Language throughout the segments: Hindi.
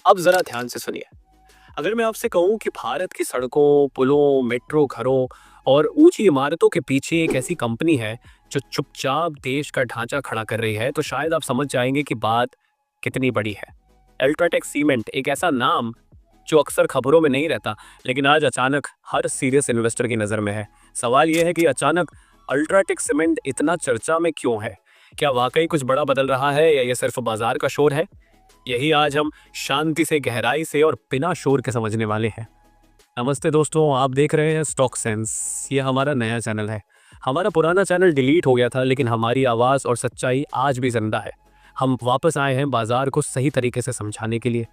अब जरा ध्यान से सुनिए। अगर मैं आपसे कहूं कि भारत की सड़कों, पुलों, मेट्रो, घरों और ऊंची इमारतों के पीछे एक ऐसी कंपनी है जो चुपचाप देश का ढांचा खड़ा कर रही है, तो शायद आप समझ जाएंगे कि बात कितनी बड़ी है। अल्ट्राटेक सीमेंट एक ऐसा नाम जो अक्सर खबरों में नहीं रहता, लेकिन आज अचानक हर सीरियस इन्वेस्टर की नज़र में है। सवाल यह है कि अचानक अल्ट्राटेक सीमेंट इतना चर्चा में क्यों है? क्या वाकई कुछ बड़ा बदल रहा है या ये सिर्फ बाजार का शोर है? यही आज हम शांति से, गहराई से और बिना शोर के समझने वाले हैं। नमस्ते दोस्तों, आप देख रहे हैं स्टॉक सेंस। ये हमारा नया चैनल है। हमारा पुराना चैनल डिलीट हो गया था, लेकिन हमारी आवाज़ और सच्चाई आज भी जिंदा है। हम वापस आए हैं बाजार को सही तरीके से समझाने के लिए।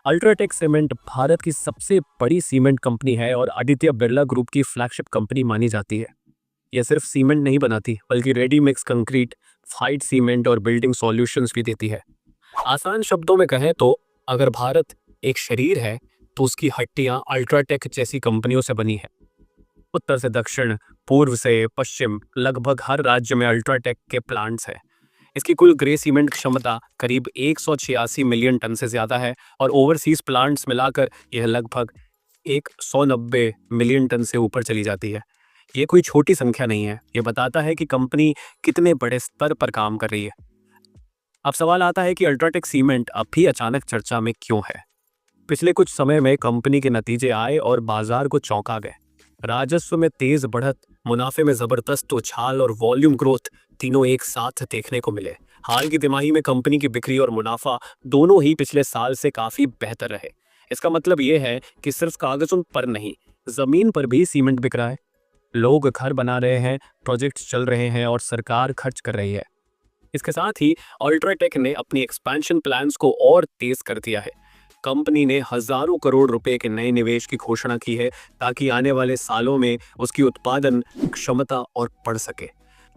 अल्ट्राटेक सीमेंट भारत की सबसे बड़ी सीमेंट कंपनी है और आदित्य बिरला ग्रुप की फ्लैगशिप कंपनी मानी जाती है। यह सिर्फ सीमेंट नहीं बनाती, बल्कि ready mix concrete, fight cement और बिल्डिंग सॉल्यूशंस भी देती है। आसान शब्दों में कहें तो अगर भारत एक शरीर है, तो उसकी हड्डियां अल्ट्राटेक जैसी कंपनियों से बनी है। उत्तर से दक्षिण, पूर्व से पश्चिम, लगभग हर राज्य में अल्ट्राटेक के प्लांट्स हैं। इसकी कुल ग्रे सीमेंट क्षमता करीब 186 मिलियन टन से ज्यादा है और ओवरसीज प्लांट्स मिलाकर यह लगभग 190 मिलियन टन से ऊपर चली जाती है। ये कोई छोटी संख्या नहीं है। ये बताता है कि कंपनी कितने बड़े स्तर पर काम कर रही है। अब सवाल आता है कि अल्ट्राटेक सीमेंट अब भी अचानक चर्चा में क्यों है? पिछले कुछ समय में कंपनी के नतीजे आए और बाजार को चौंका गए। राजस्व में तेज बढ़त, मुनाफे में जबरदस्त उछाल और वॉल्यूम ग्रोथ तीनों एक साथ देखने को मिले। हाल की तिमाही में कंपनी की बिक्री और मुनाफा दोनों ही पिछले साल से काफी बेहतर रहे। इसका मतलब ये है कि सिर्फ कागजों पर नहीं, जमीन पर भी सीमेंट बिक रहा है। लोग घर बना रहे हैं, प्रोजेक्ट्स चल रहे हैं और सरकार खर्च कर रही है। इसके साथ ही अल्ट्राटेक ने अपनी एक्सपेंशन प्लान्स को और तेज कर दिया है। कंपनी ने हजारों करोड़ रुपए के नए निवेश की घोषणा की है, ताकि आने वाले सालों में उसकी उत्पादन क्षमता और बढ़ सके।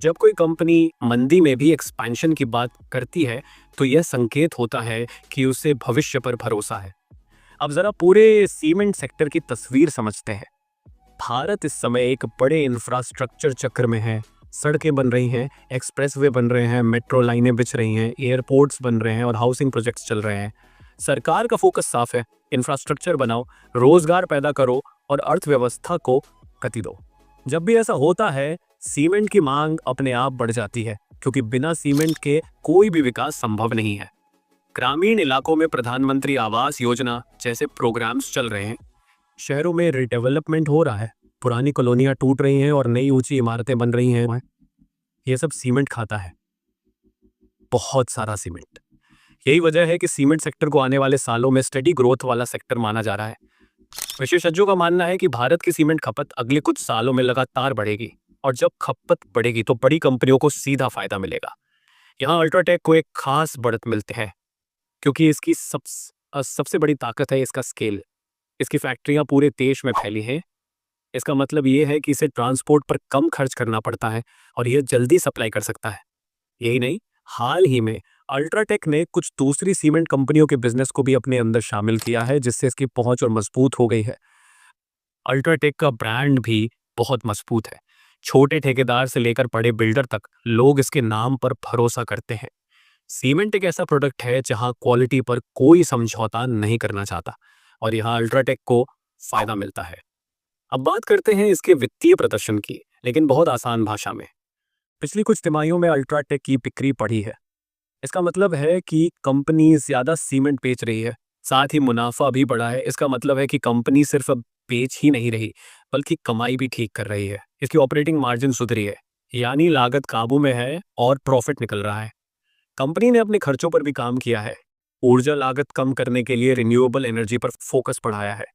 जब कोई कंपनी मंदी में भी एक्सपेंशन की बात करती है, तो यह संकेत होता है कि उसे भविष्य पर भरोसा है। अब जरा पूरे सीमेंट सेक्टर की तस्वीर समझते हैं। भारत इस समय एक बड़े इंफ्रास्ट्रक्चर चक्र में है। सड़कें बन रही हैं, एक्सप्रेसवे बन रहे हैं, मेट्रो लाइनें बिछ रही हैं, एयरपोर्ट्स बन रहे हैं और हाउसिंग प्रोजेक्ट्स चल रहे हैं। सरकार का फोकस साफ है, इंफ्रास्ट्रक्चर बनाओ, रोजगार पैदा करो और अर्थव्यवस्था को गति दो। जब भी ऐसा होता है, सीमेंट की मांग अपने आप बढ़ जाती है, क्योंकि बिना सीमेंट के कोई भी विकास संभव नहीं है। ग्रामीण इलाकों में प्रधानमंत्री आवास योजना जैसे प्रोग्राम्स चल रहे हैं। शहरों में रिडेवलपमेंट हो रहा है, पुरानी कॉलोनियां टूट रही हैं और नई ऊंची इमारतें बन रही हैं। ये सब सीमेंट खाता है, बहुत सारा सीमेंट। यही वजह है कि सीमेंट सेक्टर को आने वाले सालों में स्टेडी ग्रोथ वाला सेक्टर माना जा रहा है। विशेषज्ञों का मानना है कि भारत की सीमेंट खपत अगले कुछ सालों में लगातार बढ़ेगी और जब खपत बढ़ेगी तो बड़ी कंपनियों को सीधा फायदा मिलेगा। यहाँ अल्ट्राटेक को एक खास बढ़त मिलते हैं, क्योंकि इसकी सबसे बड़ी ताकत है इसका स्केल। इसकी फैक्ट्रियां पूरे देश में फैली हैं। इसका मतलब ये है कि इसे ट्रांसपोर्ट पर कम खर्च करना पड़ता है और यह जल्दी सप्लाई कर सकता है। यही नहीं, हाल ही में अल्ट्राटेक ने कुछ दूसरी सीमेंट कंपनियों के बिजनेस को भी अपने अंदर शामिल किया है, जिससे इसकी पहुंच और मजबूत हो गई है। अल्ट्राटेक का ब्रांड भी बहुत मजबूत है। छोटे ठेकेदार से लेकर बड़े बिल्डर तक लोग इसके नाम पर भरोसा करते हैं। सीमेंट एक ऐसा प्रोडक्ट है जहां क्वालिटी पर कोई समझौता नहीं करना चाहता और यहाँ अल्ट्राटेक को फायदा मिलता है। अब बात करते हैं इसके वित्तीय प्रदर्शन की, लेकिन बहुत आसान भाषा में। पिछली कुछ तिमाहियों में अल्ट्राटेक की बिक्री बढ़ी है। इसका मतलब है कि कंपनी ज्यादा सीमेंट बेच रही है, साथ ही मुनाफा भी बढ़ा है। इसका मतलब है कि कंपनी सिर्फ अब बेच ही नहीं रही, बल्कि कमाई भी ठीक कर रही है। इसकी ऑपरेटिंग मार्जिन सुधरी है, यानी लागत काबू में है और प्रॉफिट निकल रहा है। कंपनी ने अपने खर्चों पर भी काम किया है। ऊर्जा लागत कम करने के लिए रिन्यूएबल एनर्जी पर फोकस बढ़ाया है।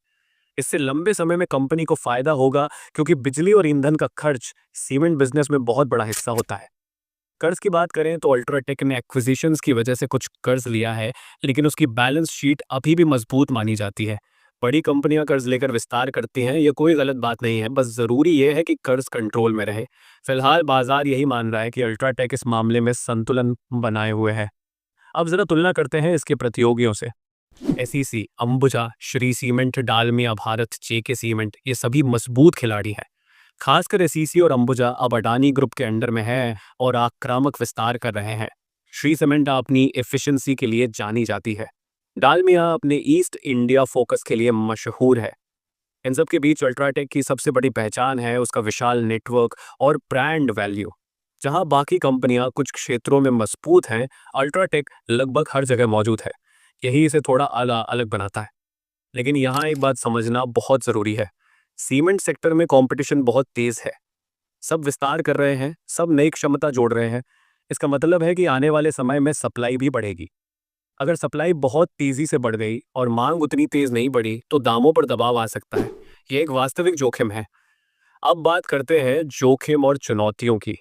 इससे लंबे समय में कंपनी को फायदा होगा, क्योंकि बिजली और ईंधन का खर्च सीमेंट बिजनेस में बहुत बड़ा हिस्सा होता है। कर्ज की बात करें तो अल्ट्राटेक ने एक्विजिशंस की वजह से कुछ कर्ज लिया है, लेकिन उसकी बैलेंस शीट अभी भी मजबूत मानी जाती है। बड़ी कंपनियां कर्ज लेकर विस्तार करती हैं, ये कोई गलत बात नहीं है, बस जरूरी ये है कि कर्ज कंट्रोल में रहे। फिलहाल बाजार यही मान रहा है कि अल्ट्राटेक इस मामले में संतुलन बनाए हुए है। अब जरा तुलना करते हैं इसके प्रतियोगियों से। एसईसी, अंबुजा, श्री सीमेंट, डालमिया भारत, जेके सीमेंट, ये सभी मजबूत खिलाड़ी हैं। खासकर एसईसी और अंबुजा अब अडानी ग्रुप के अंडर में है और आक्रामक विस्तार कर रहे हैं। श्री सीमेंट अपनी एफिशिएंसी के लिए जानी जाती है। डालमिया अपने ईस्ट इंडिया फोकस के लिए मशहूर है। इन सब के बीच अल्ट्राटेक की सबसे बड़ी पहचान है उसका विशाल नेटवर्क और ब्रांड वैल्यू। जहां बाकी कंपनियां कुछ क्षेत्रों में मजबूत हैं, अल्ट्राटेक लगभग हर जगह मौजूद है। यही इसे थोड़ा अलग अलग बनाता है। लेकिन यहाँ एक बात समझना बहुत ज़रूरी है। सीमेंट सेक्टर में कंपटीशन बहुत तेज़ है। सब विस्तार कर रहे हैं, सब नई क्षमता जोड़ रहे हैं। इसका मतलब है कि आने वाले समय में सप्लाई भी बढ़ेगी। अगर सप्लाई बहुत तेज़ी से बढ़ गई और मांग उतनी तेज़ नहीं बढ़ी, तो दामों पर दबाव आ सकता है। ये एक वास्तविक जोखिम है। अब बात करते हैं जोखिम और चुनौतियों की।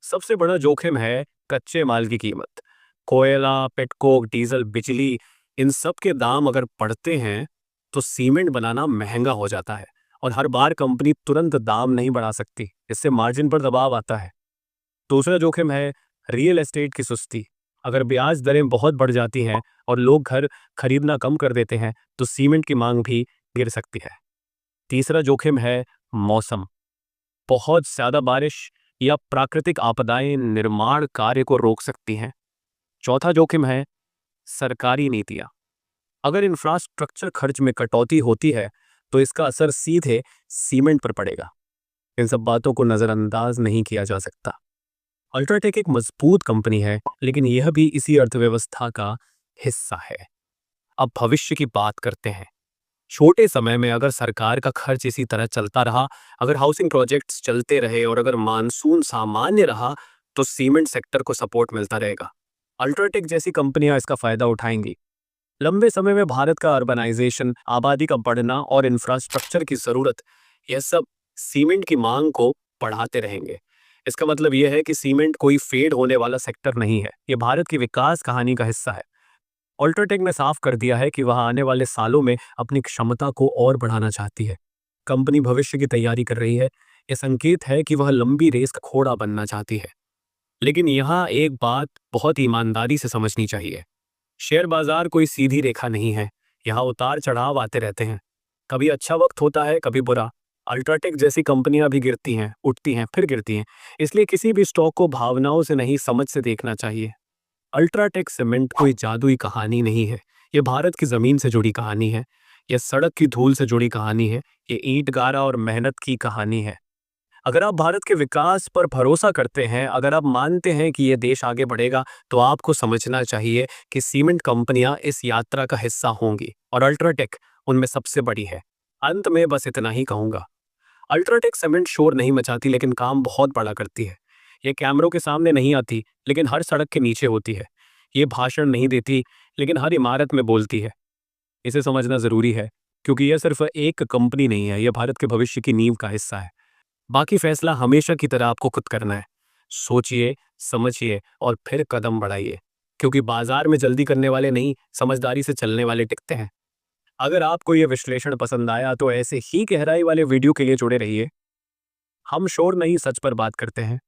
सबसे बड़ा जोखिम है कच्चे माल की कीमत। कोयला, पेट्रोल, डीजल, बिजली, इन सब के दाम अगर बढ़ते हैं तो सीमेंट बनाना महंगा हो जाता है और हर बार कंपनी तुरंत दाम नहीं बढ़ा सकती। इससे मार्जिन पर दबाव आता है। दूसरा जोखिम है रियल एस्टेट की सुस्ती। अगर ब्याज दरें बहुत बढ़ जाती हैं और लोग घर खरीदना कम कर देते हैं तो सीमेंट की मांग भी गिर सकती है। तीसरा जोखिम है मौसम। बहुत ज़्यादा बारिश या प्राकृतिक आपदाएं निर्माण कार्य को रोक सकती हैं। चौथा जोखिम है सरकारी नीतियां। अगर इंफ्रास्ट्रक्चर खर्च में कटौती होती है तो इसका असर सीधे सीमेंट पर पड़ेगा। इन सब बातों को नज़रअंदाज नहीं किया जा सकता। अल्ट्राटेक एक मजबूत कंपनी है, लेकिन यह भी इसी अर्थव्यवस्था का हिस्सा है। अब भविष्य की बात करते हैं। छोटे समय में अगर सरकार का खर्च इसी तरह चलता रहा, अगर हाउसिंग प्रोजेक्ट्स चलते रहे और अगर मानसून सामान्य रहा, तो सीमेंट सेक्टर को सपोर्ट मिलता रहेगा। अल्ट्राटेक जैसी कंपनियां इसका फायदा उठाएंगी। लंबे समय में भारत का अर्बनाइजेशन, आबादी का बढ़ना और इंफ्रास्ट्रक्चर की जरूरत, यह सब सीमेंट की मांग को बढ़ाते रहेंगे। इसका मतलब यह है कि सीमेंट कोई फेड होने वाला सेक्टर नहीं है, यह भारत की विकास कहानी का हिस्सा है। अल्ट्राटेक ने साफ कर दिया है कि वह आने वाले सालों में अपनी क्षमता को और बढ़ाना चाहती है। कंपनी भविष्य की तैयारी कर रही है। यह संकेत है कि वह लंबी रेस का घोड़ा बनना चाहती है। लेकिन यहाँ एक बात बहुत ईमानदारी से समझनी चाहिए। शेयर बाजार कोई सीधी रेखा नहीं है। यहाँ उतार चढ़ाव आते रहते हैं। कभी अच्छा वक्त होता है, कभी बुरा। अल्ट्राटेक जैसी कंपनियां भी गिरती हैं, उठती हैं, फिर गिरती हैं। इसलिए किसी भी स्टॉक को भावनाओं से नहीं, समझ से देखना चाहिए। अल्ट्राटेक सीमेंट कोई जादुई कहानी नहीं है। ये भारत की ज़मीन से जुड़ी कहानी है। यह सड़क की धूल से जुड़ी कहानी है। ये ईंट गारा और मेहनत की कहानी है। अगर आप भारत के विकास पर भरोसा करते हैं, अगर आप मानते हैं कि ये देश आगे बढ़ेगा, तो आपको समझना चाहिए कि सीमेंट कंपनियां इस यात्रा का हिस्सा होंगी और अल्ट्राटेक उनमें सबसे बड़ी है। अंत में बस इतना ही कहूंगा। अल्ट्राटेक सीमेंट शोर नहीं मचाती, लेकिन काम बहुत बड़ा करती है। ये कैमरों के सामने नहीं आती, लेकिन हर सड़क के नीचे होती है। ये भाषण नहीं देती, लेकिन हर इमारत में बोलती है। इसे समझना जरूरी है, क्योंकि यह सिर्फ एक कंपनी नहीं है, यह भारत के भविष्य की नींव का हिस्सा है। बाकी फैसला हमेशा की तरह आपको खुद करना है। सोचिए, समझिए और फिर कदम बढ़ाइए, क्योंकि बाजार में जल्दी करने वाले नहीं, समझदारी से चलने वाले टिकते हैं। अगर आपको यह विश्लेषण पसंद आया तो ऐसे ही गहराई वाले वीडियो के लिए जुड़े रहिए। हम शोर नहीं, सच पर बात करते हैं।